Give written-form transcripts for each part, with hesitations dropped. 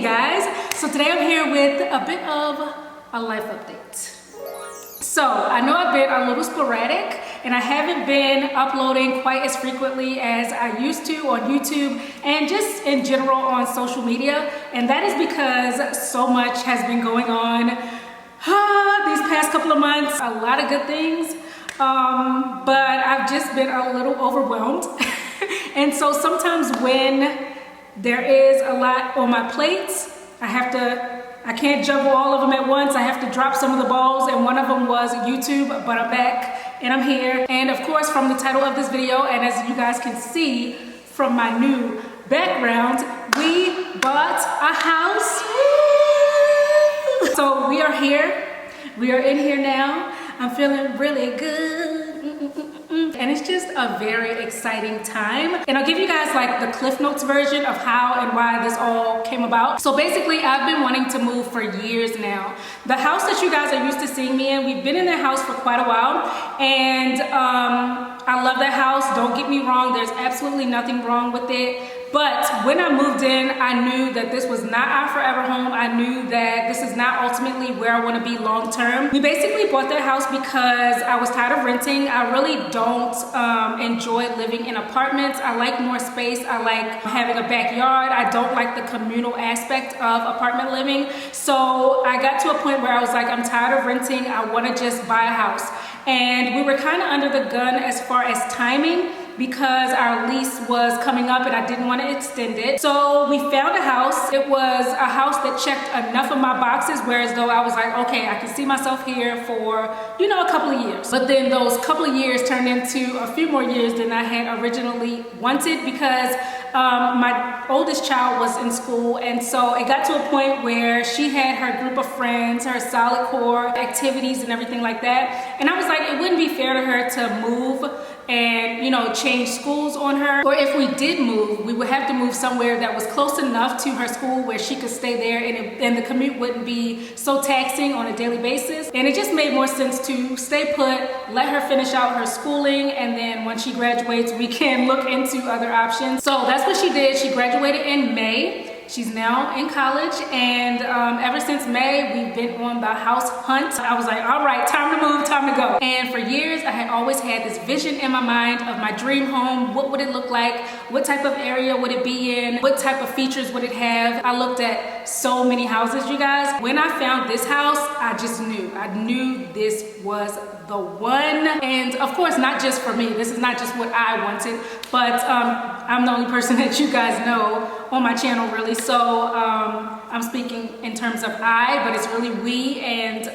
guys. So today I'm here with a bit of a life update. So I know I've been a little sporadic and I haven't been uploading quite as frequently as I used to on YouTube and just in general on social media, and that is because so much has been going on these past couple of months. A lot of good things, but I've just been a little overwhelmed. And so sometimes when there is a lot on my plates, I can't juggle all of them at once. I have to drop some of the balls, and one of them was YouTube, but I'm back and I'm here. And of course, from the title of this video, and as you guys can see from my new background, we bought a house. So we are here. We are in here now. I'm feeling really good. And it's just a very exciting time. And I'll give you guys like the Cliff Notes version of how and why this all came about. So basically, I've been wanting to move for years now. The house that you guys are used to seeing me in, we've been in that house for quite a while. And I love that house. Don't get me wrong. There's absolutely nothing wrong with it. But when I moved in, I knew that this was not our forever home. I knew that this is not ultimately where I want to be long term. We basically bought that house because I was tired of renting. I really don't enjoy living in apartments. I like more space. I like having a backyard. I don't like the communal aspect of apartment living. So I got to a point where I was like, I'm tired of renting. I want to just buy a house. And we were kind of under the gun as far as timing, because our lease was coming up and I didn't want to extend it. So we found a house. It was a house that checked enough of my boxes, whereas though I was like, okay, I can see myself here for, you know, a couple of years. But then those couple of years turned into a few more years than I had originally wanted, because my oldest child was in school, and so it got to a point where she had her group of friends, her solid core activities and everything like that. And I was like, it wouldn't be fair to her to move and, you know, change schools on her. Or if we did move, we would have to move somewhere that was close enough to her school where she could stay there and the commute wouldn't be so taxing on a daily basis. And it just made more sense to stay put, let her finish out her schooling, and then when she graduates, we can look into other options. So that's what she did. She graduated in May. She's now in college, and ever since May, we've been on the house hunt. I was like, all right, time to move, time to go. And for years, I had always had this vision in my mind of my dream home. What would it look like? What type of area would it be in? What type of features would it have? I looked at so many houses, you guys. When I found this house, I just knew. I knew this was the one. And of course, not just for me. This is not just what I wanted, but I'm the only person that you guys know on my channel, really. So I'm speaking in terms of I, but it's really we, and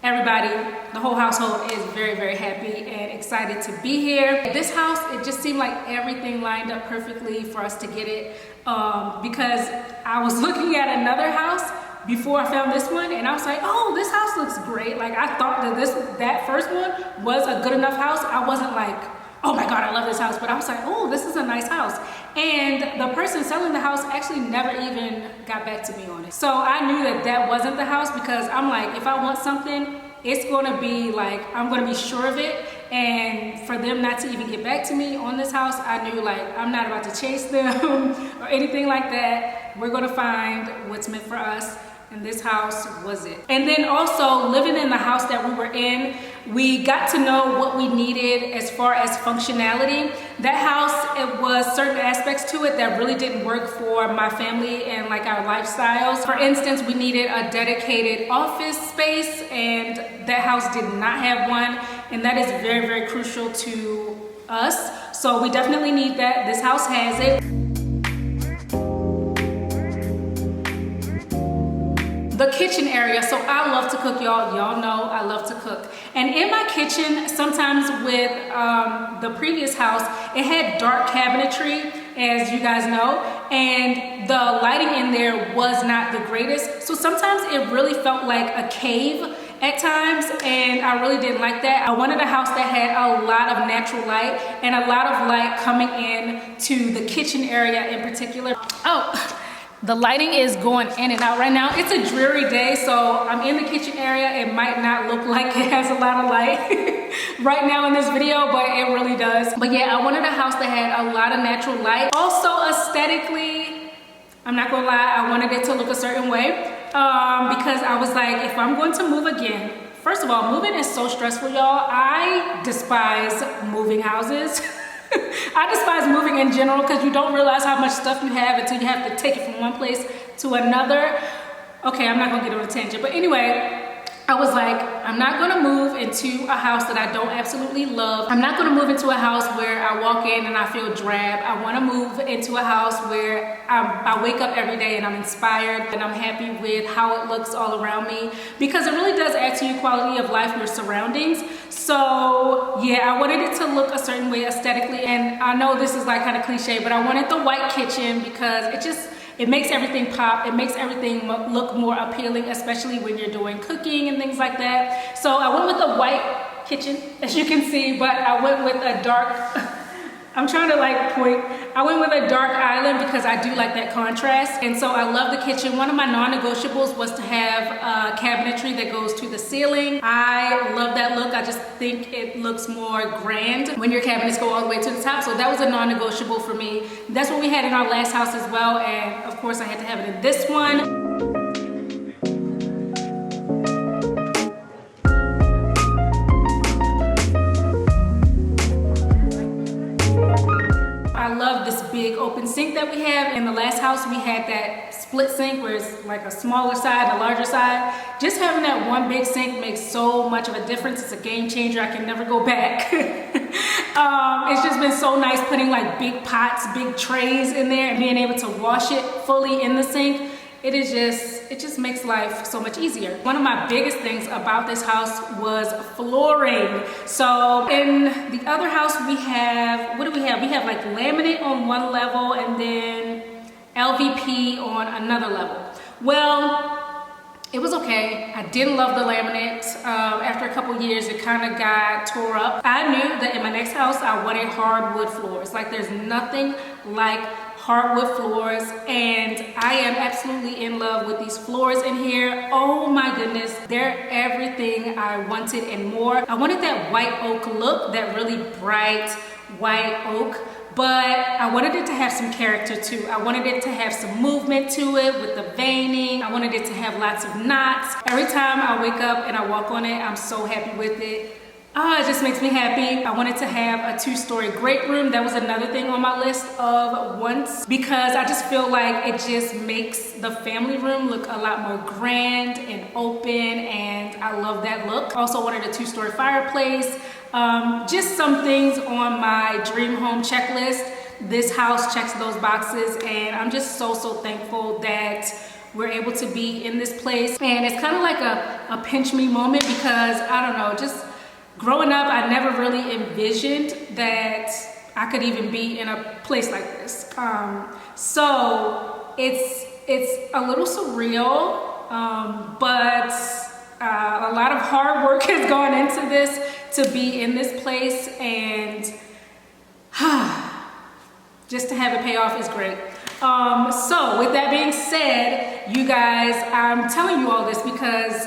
everybody, the whole household is very, very happy and excited to be here. This house, it just seemed like everything lined up perfectly for us to get it, because I was looking at another house before I found this one, and I was like, oh, this house looks great. Like, I thought that that first one was a good enough house. I wasn't like, oh my God, I love this house. But I was like, oh, this is a nice house. And the person selling the house actually never even got back to me on it. So I knew that that wasn't the house, because I'm like, if I want something, it's gonna be like, I'm gonna be sure of it. And for them not to even get back to me on this house, I knew like, I'm not about to chase them or anything like that. We're gonna find what's meant for us. And this house was it. And then also living in the house that we were in, we got to know what we needed as far as functionality. That house, it was certain aspects to it that really didn't work for my family and like our lifestyles. For instance, we needed a dedicated office space, and that house did not have one. And that is very, very crucial to us. So we definitely need that. This house has it. The kitchen area. So I love to cook, y'all. Y'all know I love to cook. And in my kitchen, sometimes with the previous house, it had dark cabinetry, as you guys know, and the lighting in there was not the greatest. So sometimes it really felt like a cave at times, and I really didn't like that. I wanted a house that had a lot of natural light and a lot of light coming in to the kitchen area in particular. Oh, the lighting is going in and out right now. It's a dreary day, so I'm in the kitchen area. It might not look like it has a lot of light right now in this video, but it really does. But yeah, I wanted a house that had a lot of natural light. Also aesthetically, I'm not gonna lie, I wanted it to look a certain way because I was like, if I'm going to move again, first of all, moving is so stressful, y'all. I despise moving houses. I despise moving in general because you don't realize how much stuff you have until you have to take it from one place to another. Okay, I'm not gonna get on a tangent, but anyway, I was like, I'm not gonna move into a house that I don't absolutely love. I'm not gonna move into a house where I walk in and I feel drab. I wanna move into a house where I wake up every day and I'm inspired and I'm happy with how it looks all around me, because it really does add to your quality of life, your surroundings. So yeah, I wanted it to look a certain way aesthetically, and I know this is like kind of cliche, but I wanted the white kitchen because it makes everything pop. It makes everything look more appealing, especially when you're doing cooking and things like that. So I went with a white kitchen, as you can see, but I went with a dark, I'm trying to like point, I went with a dark island because I do like that contrast. And so I love the kitchen. One of my non-negotiables was to have cabinetry that goes to the ceiling. I love that look. I just think it looks more grand when your cabinets go all the way to the top. So that was a non-negotiable for me. That's what we had in our last house as well. And of course I had to have it in this one. I love this big open sink that we have. In the last house, we had that split sink where it's like a smaller side, a larger side. Just having that one big sink makes so much of a difference. It's a game changer. I can never go back. It's just been so nice putting like big pots, big trays in there and being able to wash it fully in the sink. It just makes life so much easier. One of my biggest things about this house was flooring. So in the other house we have, what do we have? We have like laminate on one level and then LVP on another level. Well, it was okay. I didn't love the laminate. After a couple years, it kind of got tore up. I knew that in my next house, I wanted hardwood floors. Like there's nothing like hardwood floors, and I am absolutely in love with these floors in here. Oh my goodness, they're everything I wanted and more. I wanted that white oak look, that really bright white oak, but I wanted it to have some character too. I wanted it to have some movement to it with the veining. I wanted it to have lots of knots. Every time I wake up and I walk on it, I'm so happy with it. It just makes me happy. I wanted to have a 2-story great room. That was another thing on my list of wants, because I just feel like it just makes the family room look a lot more grand and open, and I love that look. Also wanted a 2-story fireplace. Just some things on my dream home checklist. This house checks those boxes, and I'm just so thankful that we're able to be in this place. And it's kind of like a pinch me moment, because I don't know, just growing up, I never really envisioned that I could even be in a place like this. So it's a little surreal, but a lot of hard work has gone into this to be in this place, and just to have it pay off is great. So with that being said, you guys, I'm telling you all this because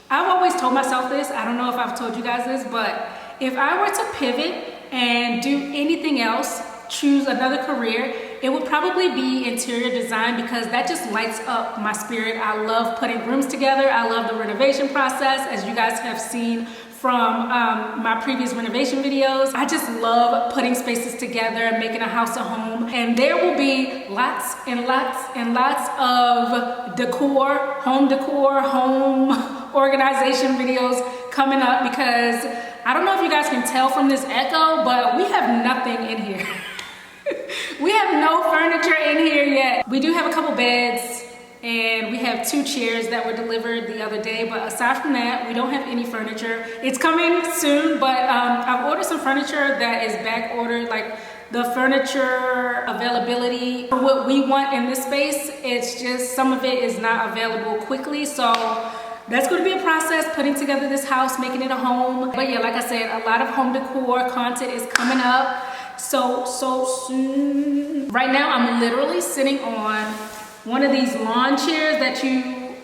I've always told myself this. I don't know if I've told you guys this, but if I were to pivot and do anything else, choose another career, it would probably be interior design, because that just lights up my spirit. I love putting rooms together. I love the renovation process, as you guys have seen from my previous renovation videos. I just love putting spaces together, making a house a home, and there will be lots and lots and lots of home decor, home organization videos coming up, because I don't know if you guys can tell from this echo, but we have nothing in here. We have no furniture in here yet. We do have a couple beds, and we have 2 chairs that were delivered the other day, but aside from that, we don't have any furniture. It's coming soon, but I've ordered some furniture that is back ordered, like the furniture availability for what we want in this space. It's just some of it is not available quickly, so that's going to be a process, putting together this house, making it a home. But yeah, like I said, a lot of home decor content is coming up so soon. Right now, I'm literally sitting on one of these lawn chairs that you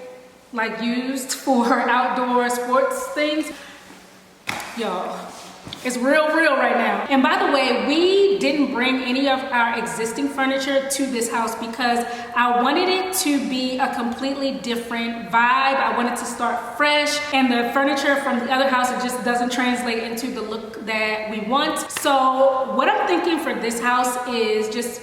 like used for outdoor sports things. Y'all, It's real right now. And by the way, we didn't bring any of our existing furniture to this house because I wanted it to be a completely different vibe. I wanted to start fresh, and the furniture from the other house, it just doesn't translate into the look that we want. So what I'm thinking for this house is, just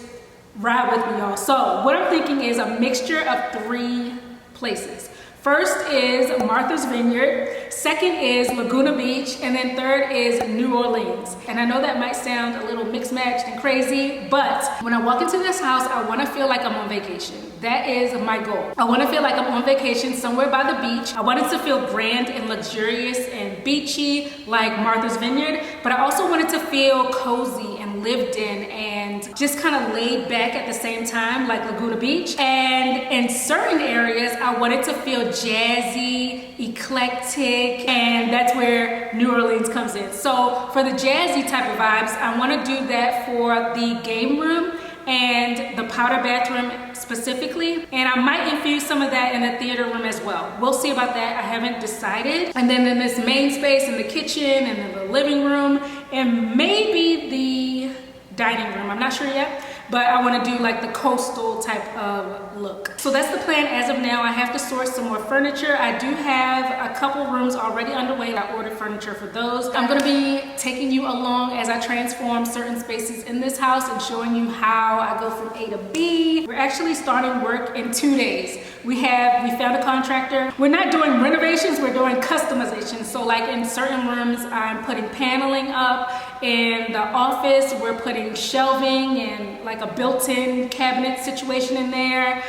ride with me, y'all. So what I'm thinking is a mixture of 3 places. First is Martha's Vineyard, second is Laguna Beach, and then third is New Orleans. And I know that might sound a little mixed matched and crazy, but when I walk into this house, I want to feel like I'm on vacation. That is my goal. I want to feel like I'm on vacation somewhere by the beach. I want it to feel grand and luxurious and beachy like Martha's Vineyard, but I also want it to feel cozy and lived in and just kind of laid back at the same time like Laguna Beach. And in certain areas, I want it to feel jazzy, eclectic, and that's where New Orleans comes in. So for the jazzy type of vibes, I want to do that for the game room and the powder bathroom specifically, and I might infuse some of that in the theater room as well. We'll see about that. I haven't decided. And then in this main space in the kitchen and in the living room and maybe the dining room, I'm not sure yet, but I want to do like the coastal type of look. So that's the plan as of now. I have to source some more furniture. I do have a couple rooms already underway. I ordered furniture for those. I'm going to be taking you along as I transform certain spaces in this house and showing you how I go from A to B. We're actually starting work in 2 days. We found a contractor. We're not doing renovations, we're doing customization. So like in certain rooms, I'm putting paneling up. In the office, we're putting shelving and like a built-in cabinet situation in there,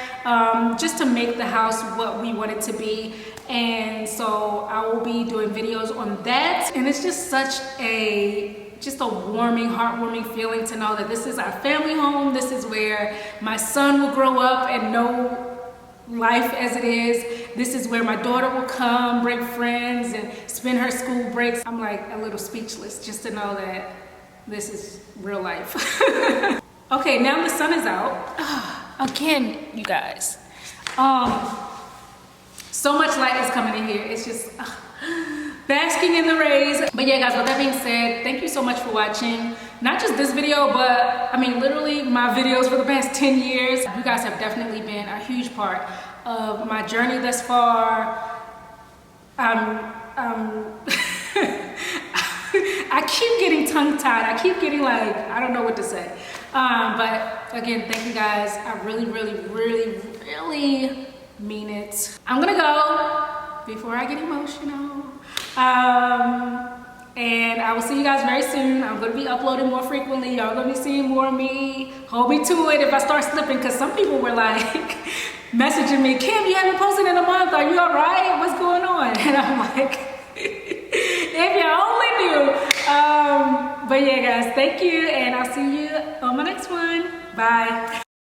just to make the house what we want it to be. And so I will be doing videos on that. And it's just such a warming, heartwarming feeling to know that this is our family home. This is where my son will grow up and know life as it is. This is where my daughter will come, bring friends, and spend her school breaks. I'm like a little speechless just to know that this is real life. Okay, now the sun is out. Again, you guys. So much light is coming in here. It's just basking in the rays. But yeah, guys, with that being said, thank you so much for watching. Not just this video, but I mean, literally my videos for the past 10 years. You guys have definitely been a huge part of my journey thus far. I keep getting tongue-tied. I keep getting like, I don't know what to say. But again, thank you guys. I really mean it. I'm gonna go before I get emotional. And I will see you guys very soon. I'm gonna be uploading more frequently. Y'all gonna be seeing more of me. Hold me to it if I start slipping, because some people were like messaging me, Kim, you haven't posted in a month. Are you all right? What's going on? And I'm like, if you only knew. But yeah, guys, thank you, and I'll see you on my next one. Bye.